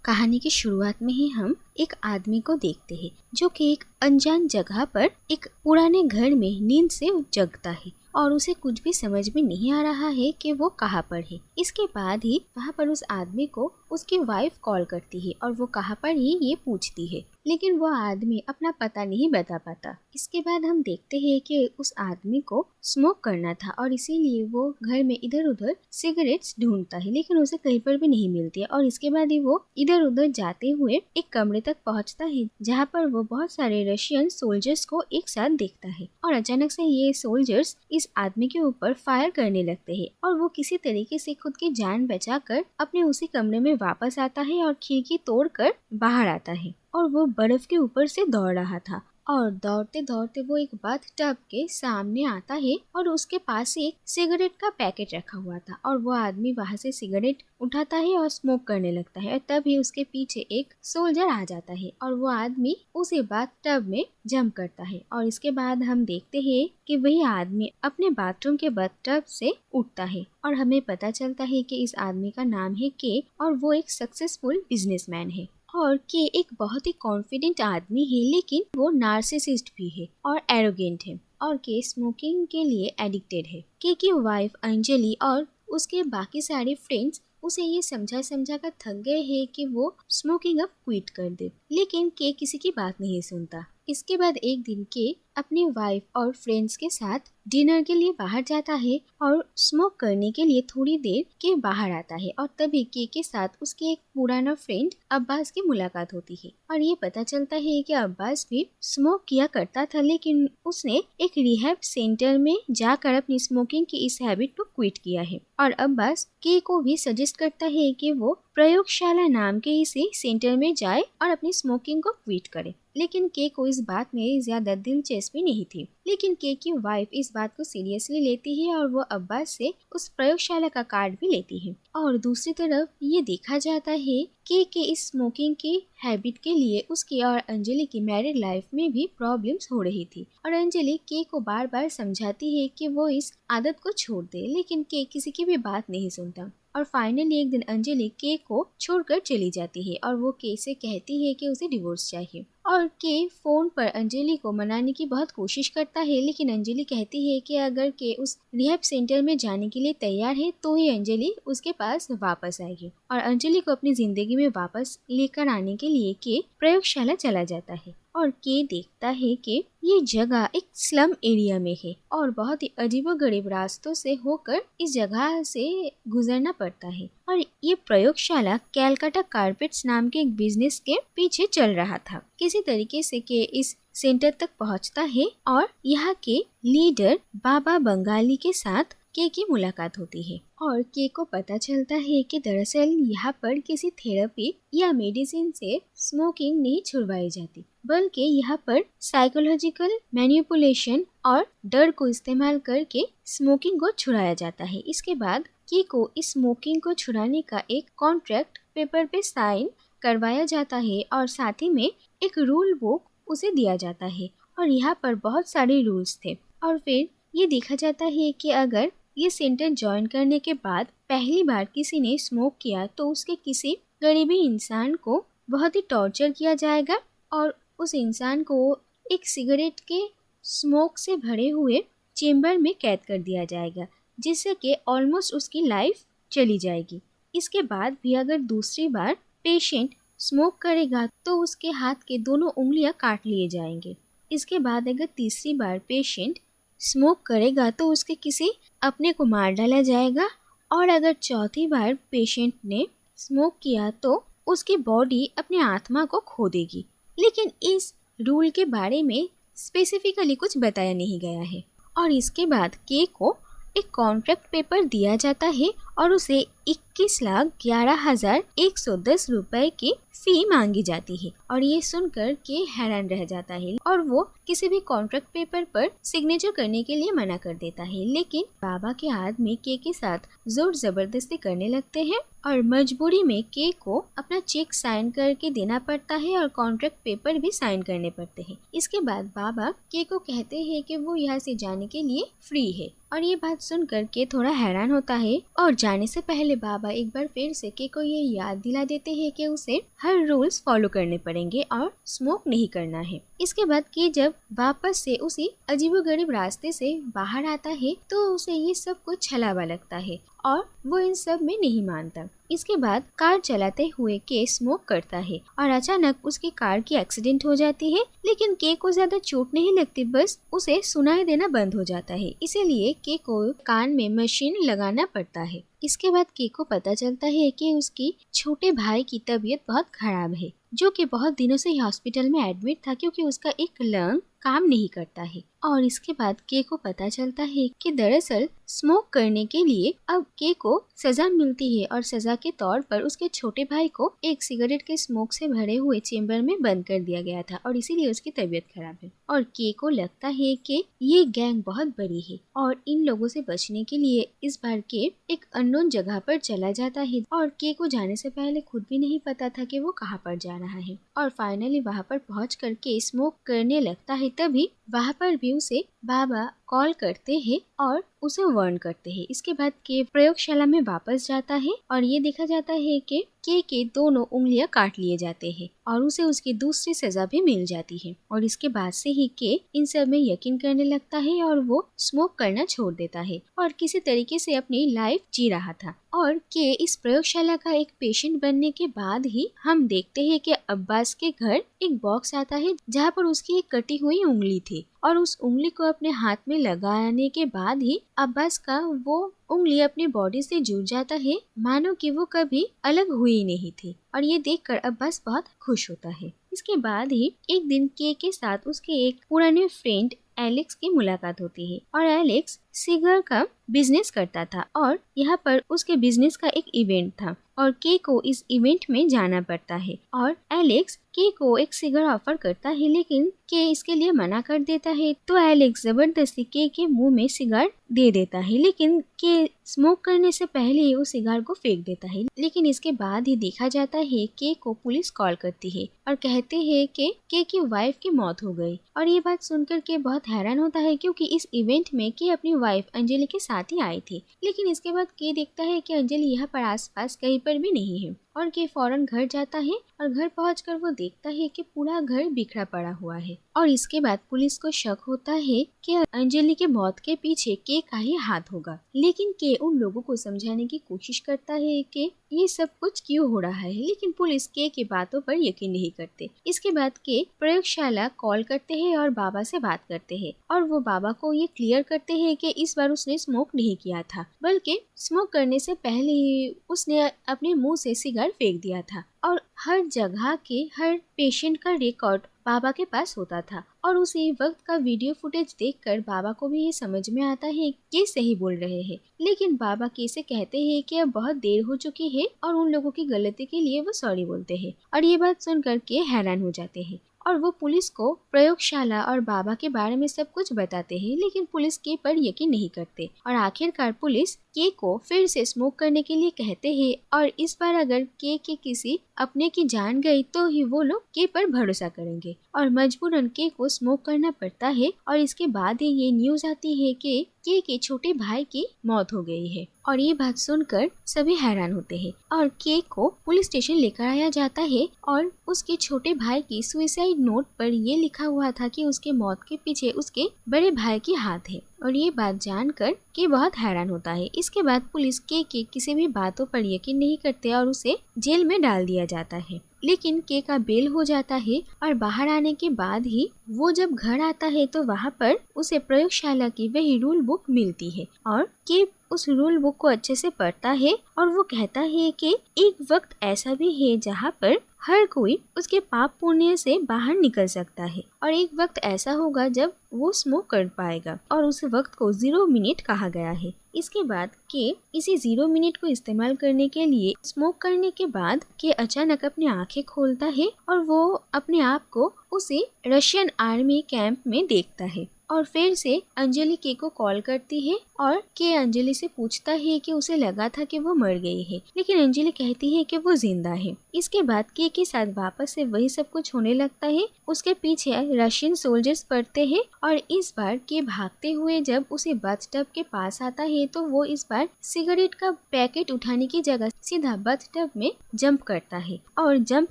कहानी की शुरुआत में ही हम एक आदमी को देखते हैं जो कि एक अनजान जगह पर एक पुराने घर में नींद से जगता है और उसे कुछ भी समझ में नहीं आ रहा है कि वो कहाँ पर है। इसके बाद ही वहाँ पर उस आदमी को उसकी वाइफ कॉल करती है और वो कहाँ पर है ये पूछती है, लेकिन वो आदमी अपना पता नहीं बता पाता। इसके बाद हम देखते हैं कि उस आदमी को स्मोक करना था और इसीलिए वो घर में इधर उधर सिगरेट्स ढूंढता है, लेकिन उसे कहीं पर भी नहीं मिलती है। और इसके बाद ही वो इधर उधर जाते हुए एक कमरे तक पहुंचता है जहाँ पर वो बहुत सारे रशियन सोल्जर्स को एक साथ देखता है और अचानक से ये सोल्जर्स इस आदमी के ऊपर फायर करने लगते हैं और वो किसी तरीके से खुद की जान बचाकर अपने उसी कमरे में वापस आता है और खिड़की तोड़कर बाहर आता है। और वो बर्फ के ऊपर से दौड़ रहा था और दौड़ते दौड़ते वो एक बाथ टब के सामने आता है और उसके पास एक सिगरेट का पैकेट रखा हुआ था और वो आदमी वहां से सिगरेट उठाता है और स्मोक करने लगता है। तभी उसके पीछे एक सोल्जर आ जाता है और वो आदमी उसे बाथ टब में जंप करता है और इसके बाद हम देखते हैं कि वही आदमी अपने बाथरूम के बाथ टब से उठता है और हमें पता चलता है कि इस आदमी का नाम है के और वो एक सक्सेसफुल बिजनेसमैन है। और के एक बहुत ही कॉन्फिडेंट आदमी है, लेकिन वो नार्सिसिस्ट भी है और एरोगेंट है और के स्मोकिंग के लिए एडिक्टेड है। के की वाइफ अंजलि और उसके बाकी सारे फ्रेंड्स उसे ये समझा कर थक गए हैं कि वो स्मोकिंग अब क्विट कर दे, लेकिन के किसी की बात नहीं सुनता। इसके बाद एक दिन के अपनी वाइफ और फ्रेंड्स के साथ डिनर के लिए बाहर जाता है और स्मोक करने के लिए थोड़ी देर के बाहर आता है और तभी के साथ उसके एक पुराना फ्रेंड अब्बास की मुलाकात होती है और ये पता चलता है कि अब्बास भी स्मोक किया करता था, लेकिन उसने एक रिहैब सेंटर में जाकर अपनी स्मोकिंग की इस हैबिट को क्विट किया है। और अब्बास के को भी सजेस्ट करता है कि वो प्रयोगशाला नाम के इसी सेंटर में जाए और अपनी स्मोकिंग को क्विट करे, लेकिन के को इस बात में ज्यादा दिलचस्पी नहीं थी। लेकिन के की वाइफ इस बात को सीरियसली लेती है और वो अब्बास से उस प्रयोगशाला का कार्ड भी लेती है। और दूसरी तरफ ये देखा जाता है कि इस स्मोकिंग की हैबिट के लिए उसकी और अंजलि की मैरिड लाइफ में भी प्रॉब्लम्स हो रही थी और अंजलि के को बार बार समझाती है कि वो इस आदत को छोड़ दे, लेकिन के किसी की भी बात नहीं सुनता। और फाइनली एक दिन अंजलि के को छोड़कर चली जाती है और वो के से कहती है कि उसे डिवोर्स चाहिए और के फोन पर अंजलि को मनाने की बहुत कोशिश करता है, लेकिन अंजलि कहती है कि अगर के उस रिहैब सेंटर में जाने के लिए तैयार है तो ही अंजलि उसके पास वापस आएगी। और अंजलि को अपनी जिंदगी में वापस लेकर आने के लिए के प्रयोगशाला चला जाता है और के देखता है कि ये जगह एक स्लम एरिया में है और बहुत ही अजीबोगरीब रास्तों से होकर इस जगह से गुजरना पड़ता है। और ये प्रयोगशाला कैलकाटा कारपेट्स नाम के एक बिजनेस के पीछे चल रहा था। किसी तरीके से के इस सेंटर तक पहुंचता है और यहाँ के लीडर बाबा बंगाली के साथ के की मुलाकात होती है और के को पता चलता है कि दरअसल यहाँ पर किसी थेरेपी या मेडिसिन से स्मोकिंग नहीं छुड़वाई जाती, बल्कि यहाँ पर साइकोलॉजिकल मैनिपुलेशन और डर को इस्तेमाल करके स्मोकिंग को छुड़ाया जाता है। इसके बाद के को इस स्मोकिंग को छुड़ाने का एक कॉन्ट्रैक्ट पेपर पे साइन करवाया जाता है और साथ ही में एक रूल बुक उसे दिया जाता है और यहाँ पर बहुत सारे रूल्स थे। और फिर ये देखा जाता है कि अगर ये सेंटर ज्वाइन करने के बाद पहली बार किसी ने स्मोक किया तो उसके किसी गरीबी इंसान को बहुत ही टॉर्चर किया जाएगा और उस इंसान को एक सिगरेट के स्मोक से भरे हुए चेम्बर में कैद कर दिया जाएगा, जिससे कि ऑलमोस्ट उसकी लाइफ चली जाएगी। इसके बाद भी अगर दूसरी बार पेशेंट स्मोक करेगा तो उसके हाथ के दोनों उंगलियां काट लिए जाएंगे। इसके बाद अगर तीसरी बार पेशेंट स्मोक करेगा तो उसके किसी अपने को मार डाला जाएगा और अगर चौथी बार पेशेंट ने स्मोक किया तो उसकी बॉडी अपने आत्मा को खो देगी। लेकिन इस रूल के बारे में स्पेसिफिकली कुछ बताया नहीं गया है। और इसके बाद के को एक कॉन्ट्रैक्ट पेपर दिया जाता है और उसे 21,11,110 रुपए की फी मांगी जाती है और ये सुनकर के हैरान रह जाता है और वो किसी भी कॉन्ट्रैक्ट पेपर पर सिग्नेचर करने के लिए मना कर देता है। लेकिन बाबा के आदमी के साथ जोर जबरदस्ती करने लगते हैं और मजबूरी में के को अपना चेक साइन करके देना पड़ता है और कॉन्ट्रैक्ट पेपर भी साइन करने पड़ते हैं। इसके बाद बाबा के को कहते हैं कि वो यहाँ से जाने के लिए फ्री है और ये बात सुनकर के थोड़ा हैरान होता है और जाने से पहले बाबा बाबा एक बार फिर से के को ये याद दिला देते हैं कि उसे हर रूल्स फॉलो करने पड़ेंगे और स्मोक नहीं करना है। इसके बाद के जब वापस से उसी अजीबोगरीब रास्ते से बाहर आता है तो उसे ये सब कुछ छलावा लगता है और वो इन सब में नहीं मानता। इसके बाद कार चलाते हुए के स्मोक करता है और अचानक उसकी कार की एक्सीडेंट हो जाती है, लेकिन के को ज्यादा चोट नहीं लगती, बस उसे सुनाई देना बंद हो जाता है। इसीलिए के को कान में मशीन लगाना पड़ता है। इसके बाद के को पता चलता है कि उसकी छोटे भाई की तबीयत बहुत खराब है, जो कि बहुत दिनों से हॉस्पिटल में एडमिट था क्योंकि उसका एक लंग काम नहीं करता है। और इसके बाद के को पता चलता है कि दरअसल स्मोक करने के लिए अब के को सजा मिलती है और सजा के तौर पर उसके छोटे भाई को एक सिगरेट के स्मोक से भरे हुए चेम्बर में बंद कर दिया गया था और इसीलिए उसकी तबीयत खराब है। और के को लगता है कि ये गैंग बहुत बड़ी है और इन लोगों से बचने के लिए इस बार के एक अननोन जगह पर चला जाता है और के को जाने से पहले खुद भी नहीं पता था कि वो कहाँ पर जा रहा है। और फाइनली वहाँ पर पहुँच कर के स्मोक करने लगता है। तभी वहाँ पर भी उसे बाबा कॉल करते हैं और उसे वार्न करते हैं। इसके बाद के प्रयोगशाला में वापस जाता है और ये देखा जाता है कि के दोनों उंगलियां काट लिए जाते हैं और उसे उसकी दूसरी सजा भी मिल जाती है। और इसके बाद से ही के इन सब में यकीन करने लगता है और वो स्मोक करना छोड़ देता है और किसी तरीके से अपनी लाइफ जी रहा था। और के इस प्रयोगशाला का एक पेशेंट बनने के बाद ही हम देखते हैं कि अब्बास के घर एक बॉक्स आता है जहाँ पर उसकी एक कटी हुई उंगली थी और उस उंगली को अपने हाथ में लगाने के बाद ही अब्बास का वो उंगली अपनी बॉडी से जुड़ जाता है, मानो कि वो कभी अलग हुई नहीं थी। और ये देखकर अब्बास बहुत खुश होता है। इसके बाद ही एक दिन के साथ उसके एक पुराने फ्रेंड एलेक्स की मुलाकात होती है और एलेक्स सिगार का बिजनेस करता था और यहाँ पर उसके बिजनेस का एक इवेंट था और के को इस इवेंट में जाना पड़ता है। और एलेक्स के को एक सिगार ऑफर करता है, लेकिन के इसके लिए मना कर देता है। तो एलेक्स जबरदस्ती के मुंह में सिगार दे देता है, लेकिन के स्मोक करने से पहले ही उस सिगार को फेंक देता है। लेकिन इसके बाद ही देखा जाता है के को पुलिस कॉल करती है और कहते हैं कि के की वाइफ की मौत हो गई। और ये बात सुनकर के बहुत हैरान होता है क्योंकि इस इवेंट में के अपनी वाइफ अंजलि के साथ ही आई थी। लेकिन इसके बाद के देखता है कि अंजलि यहाँ पर आसपास कहीं पर भी नहीं है और के फौरन घर जाता है और घर पहुंचकर वो देखता है कि पूरा घर बिखरा पड़ा हुआ है। और इसके बाद पुलिस को शक होता है कि अंजलि के मौत के पीछे के का ही हाथ होगा, लेकिन के उन लोगों को समझाने की कोशिश करता है कि ये सब कुछ क्यों हो रहा है, लेकिन पुलिस के की बातों पर यकीन नहीं करते। इसके बाद के प्रयोगशाला कॉल करते हैं और बाबा से बात करते हैं और वो बाबा को ये क्लियर करते हैं कि इस बार उसने स्मोक नहीं किया था, बल्कि स्मोक करने से पहले ही उसने अपने मुंह से सिगार फेंक दिया था। और हर जगह के हर पेशेंट का रिकॉर्ड बाबा के पास होता था और उसी वक्त का वीडियो फुटेज देखकर बाबा को भी ये समझ में आता है कि सही बोल रहे हैं। लेकिन बाबा कैसे कहते हैं कि अब बहुत देर हो चुकी है और उन लोगों की गलती के लिए वो सॉरी बोलते हैं। और ये बात सुनकर के हैरान हो जाते हैं और वो पुलिस को प्रयोगशाला और बाबा के बारे में सब कुछ बताते हैं, लेकिन पुलिस के पर यकीन नहीं करते। और आखिरकार पुलिस के को फिर से स्मोक करने के लिए कहते हैं और इस बार अगर के किसी अपने की जान गई तो ही वो लोग के पर भरोसा करेंगे और मजबूरन के को स्मोक करना पड़ता है। और इसके बाद ही ये न्यूज आती है कि के छोटे भाई की मौत हो गई है और ये बात सुनकर सभी हैरान होते हैं और के को पुलिस स्टेशन लेकर आया जाता है और उसके छोटे भाई की सुसाइड नोट पर ये लिखा हुआ था कि उसके मौत के पीछे उसके बड़े भाई की हाथ है। और ये बात जानकर के बहुत हैरान होता है। इसके बाद पुलिस के किसी भी बातों पर यकीन नहीं करते और उसे जेल में डाल दिया जाता है। लेकिन के का बेल हो जाता है और बाहर आने के बाद ही वो जब घर आता है तो वहाँ पर उसे प्रयोगशाला की वही रूल बुक मिलती है और के उस रूल बुक को अच्छे से पढ़ता है और वो कहता है कि एक वक्त ऐसा भी है जहाँ पर हर कोई उसके पाप पुण्य से बाहर निकल सकता है और एक वक्त ऐसा होगा जब वो स्मोक कर पाएगा और उस वक्त को 0 मिनट कहा गया है। इसके बाद के इसी 0 मिनट को इस्तेमाल करने के लिए स्मोक करने के बाद के अचानक अपनी आंखें खोलता है और वो अपने आप को उसी रशियन आर्मी कैंप में देखता है और फिर से अंजलि के को कॉल करती है और के अंजलि से पूछता है कि उसे लगा था कि वो मर गई है, लेकिन अंजलि कहती है कि वो जिंदा है। इसके बाद के साथ वापस से वही सब कुछ होने लगता है। उसके पीछे रशियन सोल्जर्स पड़ते हैं और इस बार के भागते हुए जब उसे बाथटब के पास आता है तो वो इस बार सिगरेट का पैकेट उठाने की जगह सीधा बाथटब में जंप करता है और जंप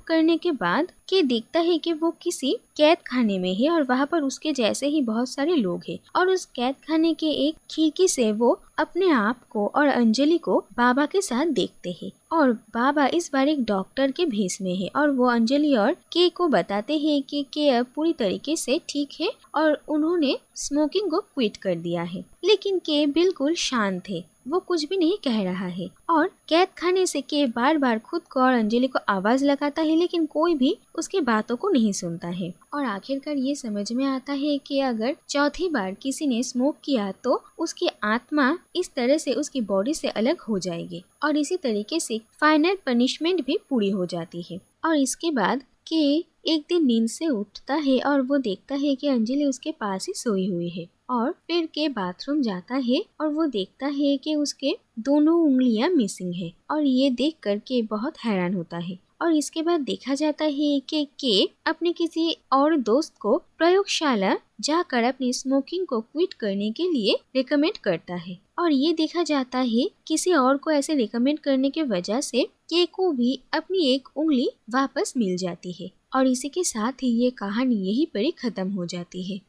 करने के बाद के देखता है कि वो किसी कैद खाने में है और वहाँ पर उसके जैसे ही बहुत सारे लोग हैं और उस कैद खाने के एक खिड़की से वो अपने आप को और अंजलि को बाबा के साथ देखते हैं और बाबा इस बार एक डॉक्टर के भेष में है और वो अंजलि और के को बताते हैं कि के अब पूरी तरीके से ठीक है और उन्होंने स्मोकिंग को क्विट कर दिया है। लेकिन के बिल्कुल शांत है, वो कुछ भी नहीं कह रहा है और कैद खाने से के बार बार खुद को और अंजलि को आवाज लगाता है, लेकिन कोई भी उसकी बातों को नहीं सुनता है। और आखिरकार ये समझ में आता है कि अगर चौथी बार किसी ने स्मोक किया तो उसकी आत्मा इस तरह से उसकी बॉडी से अलग हो जाएगी और इसी तरीके से फाइनल पनिशमेंट भी पूरी हो जाती है। और इसके बाद के एक दिन नींद से उठता है और वो देखता है कि अंजलि उसके पास ही सोई हुई है और फिर के बाथरूम जाता है और वो देखता है कि उसके दोनों उंगलियां मिसिंग है और ये देख कर के बहुत हैरान होता है। और इसके बाद देखा जाता है कि के अपने किसी और दोस्त को प्रयोगशाला जाकर अपनी स्मोकिंग को क्विट करने के लिए रिकमेंड करता है और ये देखा जाता है किसी और को ऐसे रिकमेंड करने की वजह से के को भी अपनी एक उंगली वापस मिल जाती है। और इसी के साथ ही ये कहानी यहीं पर ही खत्म हो जाती है।